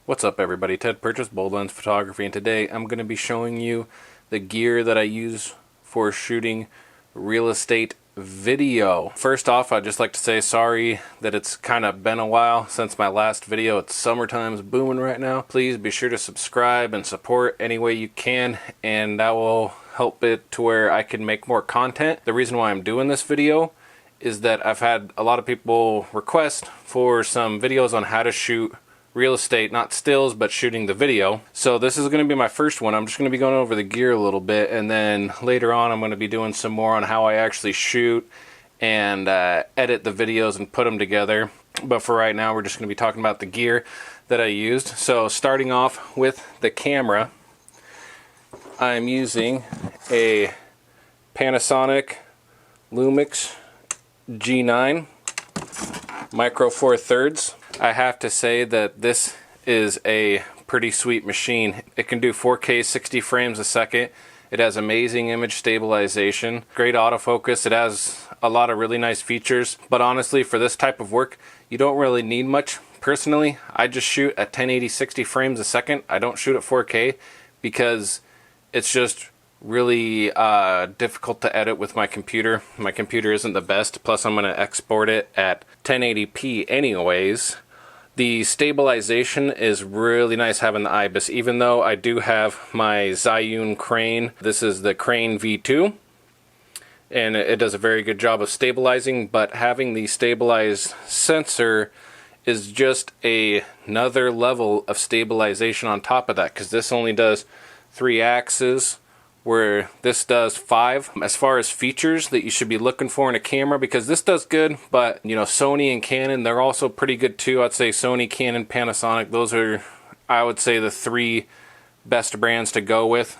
What's up everybody, Ted purchased Bold Lens Photography, and today I'm going to be showing you the gear that I use for shooting real estate video. First off, I'd just like to say sorry that it's kind of been a while since my last video. It's summertime's booming right now. Please be sure to subscribe and support any way you can, and that will help it to where I can make more content. The reason why I'm doing this video is that I've had a lot of people request for some videos on how to shoot real estate, not stills, but shooting the video. So this is going to be my first one. I'm just going to be going over the gear a little bit, and then later on I'm going to be doing some more on how I actually shoot and edit the videos and put them together. But for right now, we're just going to be talking about the gear that I used. So starting off with the camera, I'm using a Panasonic Lumix G9 Micro Four Thirds. I have to say that this is a pretty sweet machine. It can do 4K 60 frames a second. It has amazing image stabilization, great autofocus. It has a lot of really nice features, but honestly for this type of work you don't really need much. Personally, I just shoot at 1080 60 frames a second. I don't shoot at 4K because it's just really difficult to edit with my computer. My computer isn't the best, plus I'm going to export it at 1080p anyways. The stabilization is really nice having the IBIS, even though I do have my Zhiyun crane. This is the Crane V2, and it does a very good job of stabilizing, but having the stabilized sensor is just another level of stabilization on top of that, because this only does 3 axes, where this does 5. As far as features that you should be looking for in a camera, because this does good, but you know, Sony and Canon, they're also pretty good too. I'd say Sony, Canon, Panasonic, those are, I would say, the 3 best brands to go with.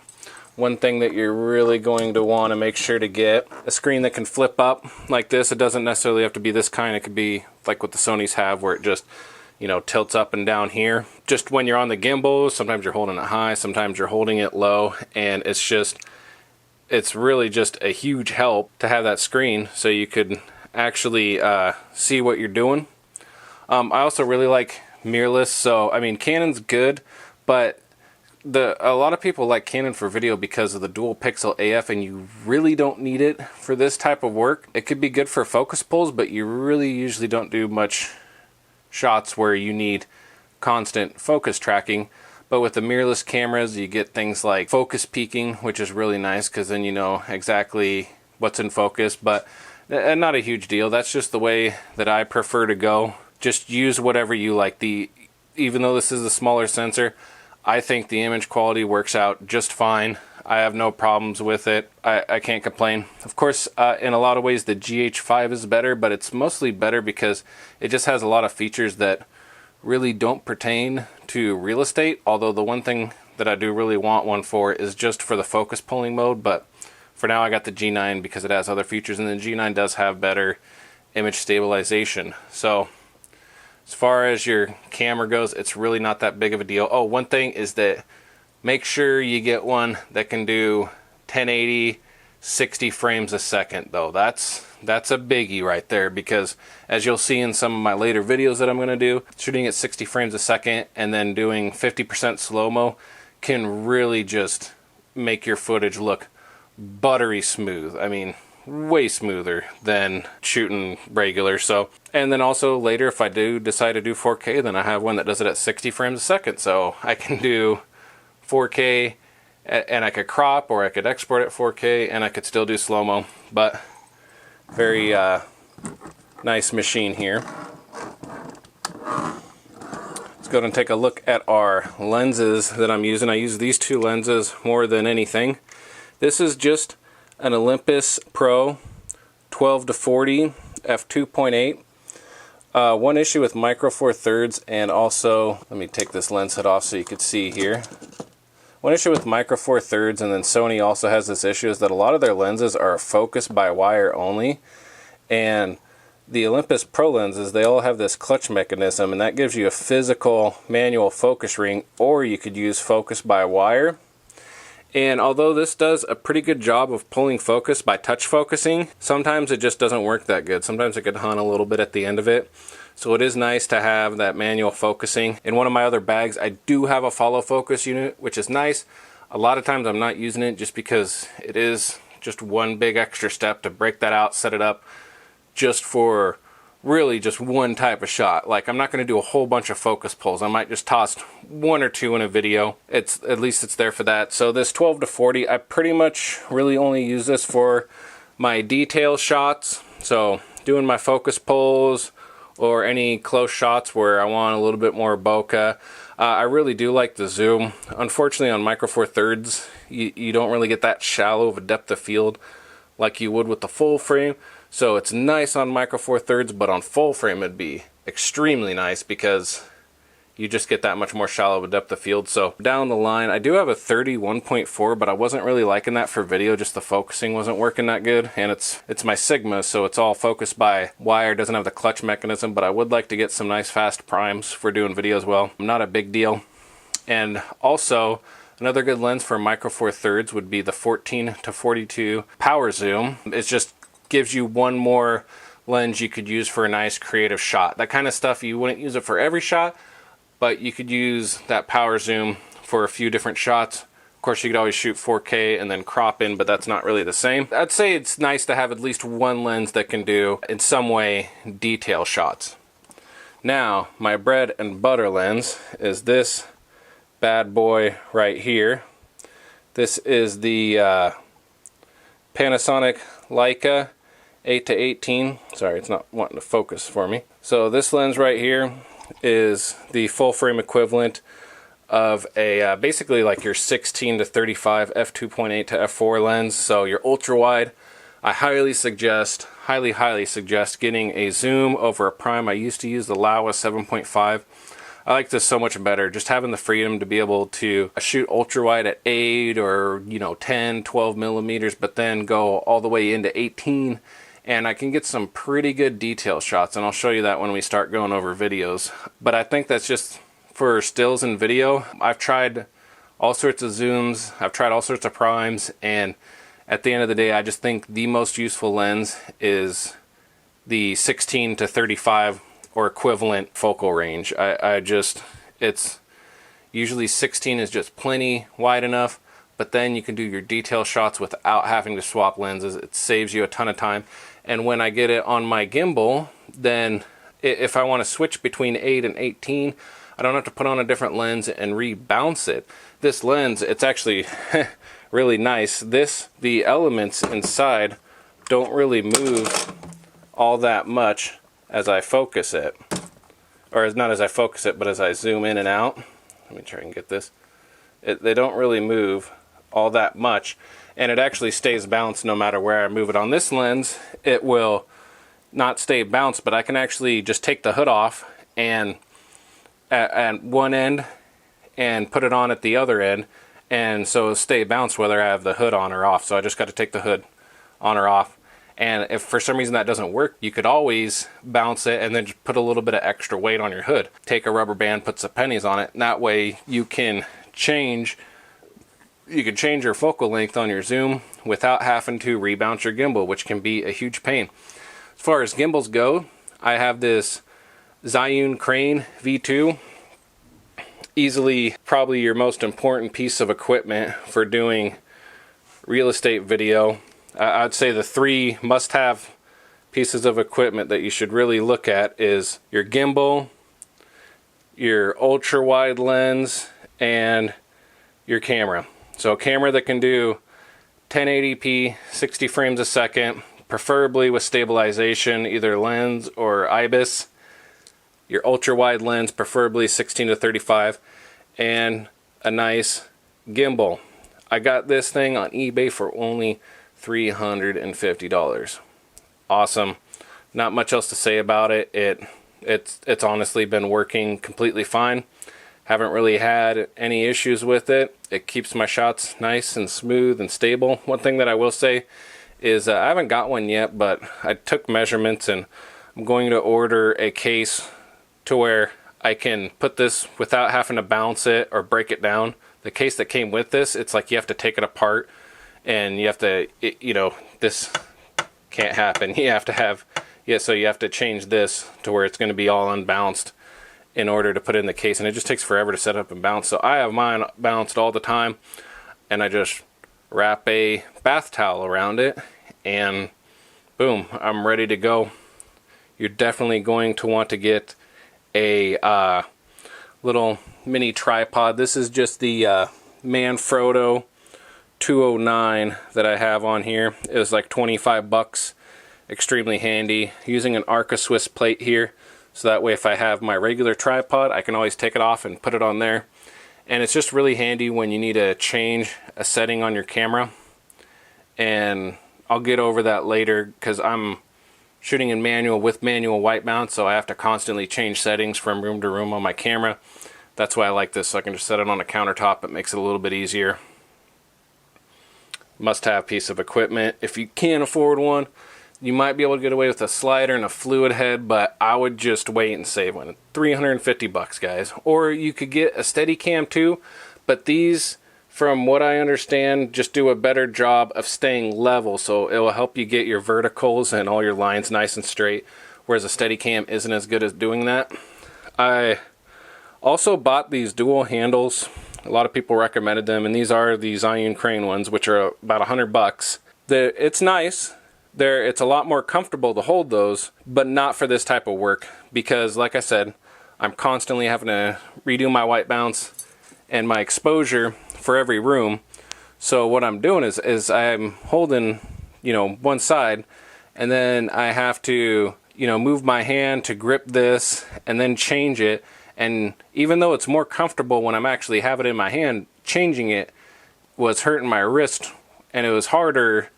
One thing that you're really going to want to make sure to get, a screen that can flip up like this. It doesn't necessarily have to be this kind. It could be like what the Sonys have, where it just, you know, tilts up and down here. Just when you're on the gimbal, sometimes you're holding it high, sometimes you're holding it low, and it's really just a huge help to have that screen so you could actually see what you're doing. I also really like mirrorless. So I mean, Canon's good, but a lot of people like Canon for video because of the dual pixel AF, and you really don't need it for this type of work. It could be good for focus pulls, but you really usually don't do much shots where you need constant focus tracking. But with the mirrorless cameras, you get things like focus peaking, which is really nice because then you know exactly what's in focus, but not a huge deal. That's just the way that I prefer to go. Just use whatever you like. Even though this is a smaller sensor, I think the image quality works out just fine. I have no problems with it. I can't complain. Of course, in a lot of ways the GH5 is better, but it's mostly better because it just has a lot of features that really don't pertain to real estate. Although the one thing that I do really want one for is just for the focus pulling mode, but for now I got the G9 because it has other features, and the G9 does have better image stabilization. So as far as your camera goes, it's really not that big of a deal. Oh, one thing is that make sure you get one that can do 1080 60 frames a second though. That's a biggie right there, because as you'll see in some of my later videos that I'm going to do, shooting at 60 frames a second and then doing 50% slow-mo can really just make your footage look buttery smooth. I mean, way smoother than shooting regular. So, and then also later if I do decide to do 4K, then I have one that does it at 60 frames a second, so I can do 4K and I could crop, or I could export at 4K and I could still do slow-mo. But very nice machine here. Let's go and take a look at our lenses that I'm using. I use these 2 lenses more than anything. This is just an Olympus Pro 12-40 f2.8. One issue with Micro Four Thirds, and also, let me take this lens hood off so you could see here. One issue with Micro Four Thirds, and then Sony also has this issue, is that a lot of their lenses are focus by wire only, and the Olympus Pro lenses, they all have this clutch mechanism, and that gives you a physical manual focus ring, or you could use focus by wire. And although this does a pretty good job of pulling focus by touch focusing, sometimes it just doesn't work that good. Sometimes it could hunt a little bit at the end of it. So it is nice to have that manual focusing. In one of my other bags, I do have a follow focus unit, which is nice. A lot of times I'm not using it just because it is just one big extra step to break that out, set it up just for really just one type of shot. Like, I'm not going to do a whole bunch of focus pulls. I might just toss one or two in a video. At least it's there for that. So this 12 to 40, I pretty much really only use this for my detail shots. So doing my focus pulls or any close shots where I want a little bit more bokeh. I really do like the zoom. Unfortunately, on Micro Four Thirds, you don't really get that shallow of a depth of field like you would with the full frame. So it's nice on Micro Four Thirds, but on full frame it'd be extremely nice because you just get that much more shallow of a depth of field. So down the line, I do have a 31.4, but I wasn't really liking that for video. Just the focusing wasn't working that good. And it's my Sigma, so it's all focused by wire. Doesn't have the clutch mechanism, but I would like to get some nice fast primes for doing video as well. Not a big deal. And also, another good lens for Micro Four Thirds would be the 14 to 42 power zoom. It just gives you one more lens you could use for a nice creative shot. That kind of stuff, you wouldn't use it for every shot, but you could use that power zoom for a few different shots. Of course, you could always shoot 4K and then crop in, but that's not really the same. I'd say it's nice to have at least one lens that can do, in some way, detail shots. Now, my bread and butter lens is this bad boy right here. This is the Panasonic Leica 8 to 18. Sorry, it's not wanting to focus for me. So this lens right here is the full frame equivalent of a basically like your 16 to 35 f2.8 to f4 lens. So your ultra wide, I highly suggest getting a zoom over a prime. I used to use the Laowa 7.5. I like this so much better, just having the freedom to be able to shoot ultra wide at 8 or 10, 12 millimeters, but then go all the way into 18, and I can get some pretty good detail shots, and I'll show you that when we start going over videos. But I think that's just for stills and video. I've tried all sorts of zooms, I've tried all sorts of primes, and at the end of the day, I just think the most useful lens is the 16 to 35 or equivalent focal range. It's usually 16 is just plenty wide enough, but then you can do your detail shots without having to swap lenses. It saves you a ton of time. And when I get it on my gimbal, then if I want to switch between 8 and 18, I don't have to put on a different lens and rebounce it. This lens, it's actually really nice. The elements inside don't really move all that much as I focus it, or not as I focus it, but as I zoom in and out. Let me try and get this. They don't really move all that much, and it actually stays balanced no matter where I move it. On this lens, it will not stay bounced, but I can actually just take the hood off and at one end and put it on at the other end, and so it'll stay bounced whether I have the hood on or off. So I just got to take the hood on or off. And if for some reason that doesn't work, you could always bounce it and then just put a little bit of extra weight on your hood. Take a rubber band, put some pennies on it, and that way you can change your focal length on your zoom without having to rebounce your gimbal, which can be a huge pain. As far as gimbals go, I have this Zhiyun Crane V2. Easily probably your most important piece of equipment for doing real estate video. I'd say the three must-have pieces of equipment that you should really look at is your gimbal, your ultra-wide lens, and your camera. So a camera that can do 1080p, 60 frames a second, preferably with stabilization, either lens or IBIS. Your ultra-wide lens, preferably 16 to 35, and a nice gimbal. I got this thing on eBay for only $350. Awesome. Not much else to say about it. It's honestly been working completely fine. Haven't really had any issues with it. It keeps my shots nice and smooth and stable. One thing that I will say is I haven't got one yet, but I took measurements and I'm going to order a case to where I can put this without having to bounce it or break it down. the case that came with this, it's like you have to take it apart, and you have to, you know, this can't happen. You have to have, yeah, so you have to change this to where it's going to be all unbalanced in order to put it in the case, and it just takes forever to set up and balance. So I have mine balanced all the time, and I just wrap a bath towel around it, and boom, I'm ready to go. You're definitely going to want to get a little mini tripod. This is just the Manfrotto 209 that I have on here. It was like 25 bucks. Extremely handy. Using an Arca Swiss plate here, so that way if I have my regular tripod, I can always take it off and put it on there. And it's just really handy when you need to change a setting on your camera. And I'll get over that later, because I'm shooting in manual with manual white balance, so I have to constantly change settings from room to room on my camera. That's why I like this, so I can just set it on a countertop. It makes it a little bit easier. Must-have piece of equipment. If you can't afford one, you might be able to get away with a slider and a fluid head, but I would just wait and save one. 350 bucks, guys. Or you could get a Steadicam too, but these, from what I understand, just do a better job of staying level, so it will help you get your verticals and all your lines nice and straight, whereas a Steadicam isn't as good as doing that. I also bought these dual handles. A lot of people recommended them, and these are the Zhiyun Crane ones, which are about 100 bucks. It's nice. It's a lot more comfortable to hold those, but not for this type of work, because like I said, I'm constantly having to redo my white balance and my exposure for every room. So what I'm doing is I'm holding, you know, one side, and then I have to, you know, move my hand to grip this and then change it. And even though it's more comfortable when I'm actually have it in my hand, changing it was hurting my wrist, and it was harder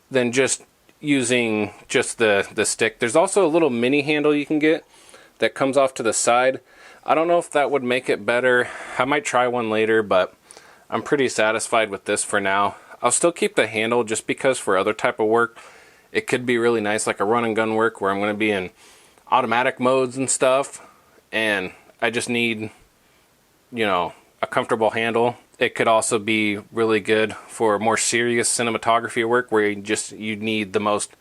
than just using just the stick. There's also a little mini handle you can get that comes off to the side. I don't know if that would make it better. I might try one later, but I'm pretty satisfied with this for now. I'll still keep the handle, just because for other type of work it could be really nice, like a run and gun work where I'm going to be in automatic modes and stuff, and I just need, you know, a comfortable handle. It could also be really good for more serious cinematography work where you need the most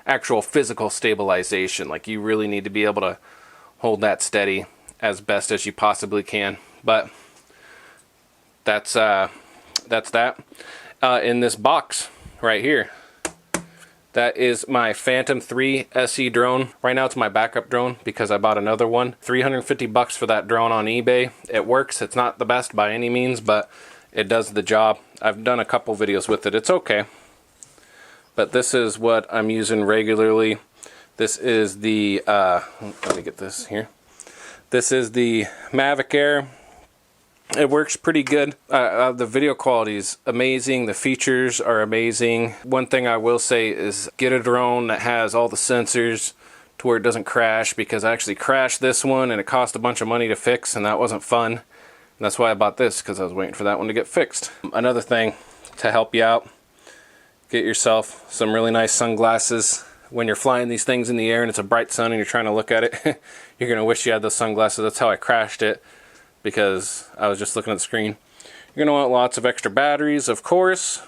actual physical stabilization. Like, you really need to be able to hold that steady as best as you possibly can. But that's that. In this box right here, that is my Phantom 3 SE drone. Right now it's my backup drone because I bought another one. 350 bucks for that drone on eBay. It works. It's not the best by any means, but it does the job. I've done a couple videos with it. It's okay. But this is what I'm using regularly. This is the, let me get this here. This is the Mavic Air. It works pretty good. The video quality is amazing. The features are amazing. One thing I will say is get a drone that has all the sensors to where it doesn't crash, because I actually crashed this one and it cost a bunch of money to fix, and that wasn't fun. And that's why I bought this, because I was waiting for that one to get fixed. Another thing to help you out, get yourself some really nice sunglasses. When you're flying these things in the air and it's a bright sun and you're trying to look at it, you're going to wish you had those sunglasses. That's how I crashed it, because I was just looking at the screen. You're going to want lots of extra batteries, of course.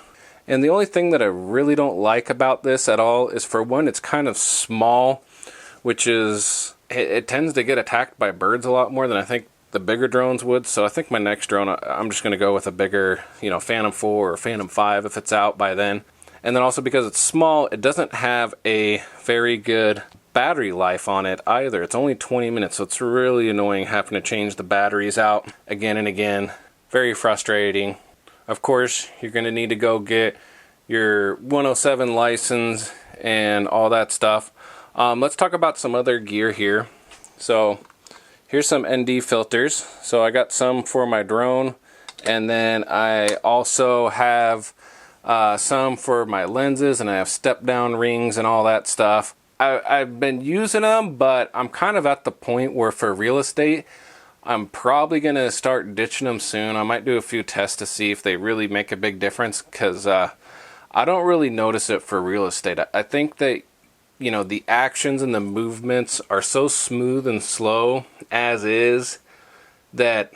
And the only thing that I really don't like about this at all is, for one, it's kind of small, which is, it tends to get attacked by birds a lot more than I think the bigger drones would. So I think my next drone, I'm just going to go with a bigger, you know, Phantom 4 or Phantom 5 if it's out by then. And then also, because it's small, it doesn't have a very good battery life on it either. It's only 20 minutes, so it's really annoying having to change the batteries out again and again. Very frustrating. Of course, you're going to need to go get your 107 license and all that stuff. Let's talk about some other gear here. So here's some ND filters. So I got some for my drone, and then I also have some for my lenses, and I have step down rings and all that stuff. I've been using them, but I'm kind of at the point where for real estate, I'm probably going to start ditching them soon. I might do a few tests to see if they really make a big difference, because I don't really notice it for real estate. I think that, you know, the actions and the movements are so smooth and slow as is, that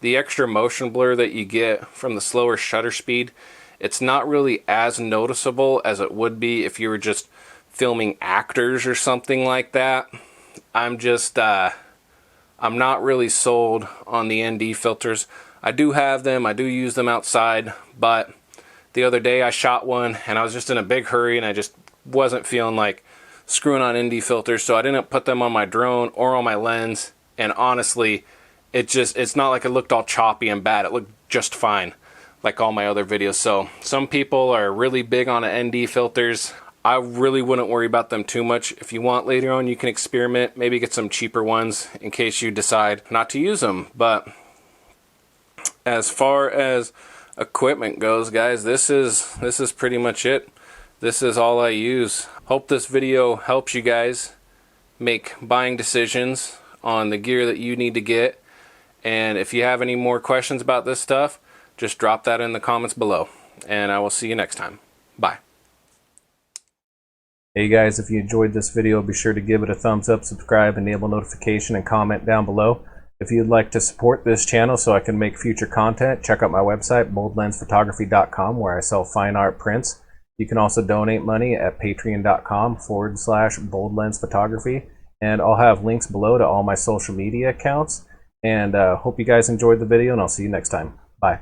the extra motion blur that you get from the slower shutter speed, it's not really as noticeable as it would be if you were just filming actors or something like that. I'm not really sold on the ND filters. I do have them, I do use them outside, but the other day I shot one and I was just in a big hurry and I just wasn't feeling like screwing on ND filters, so I didn't put them on my drone or on my lens, and honestly, it's not like it looked all choppy and bad. It looked just fine, like all my other videos. So some people are really big on ND filters. I really wouldn't worry about them too much. If you want later on, you can experiment, maybe get some cheaper ones in case you decide not to use them. But as far as equipment goes, guys, this is pretty much it. This is all I use. Hope this video helps you guys make buying decisions on the gear that you need to get. And if you have any more questions about this stuff, just drop that in the comments below. And I will see you next time. Bye. Hey guys, if you enjoyed this video, be sure to give it a thumbs up, subscribe, enable notification, and comment down below. If you'd like to support this channel so I can make future content, check out my website, boldlensphotography.com, where I sell fine art prints. You can also donate money at patreon.com/boldlensphotography. And I'll have links below to all my social media accounts. And hope you guys enjoyed the video, and I'll see you next time. Bye.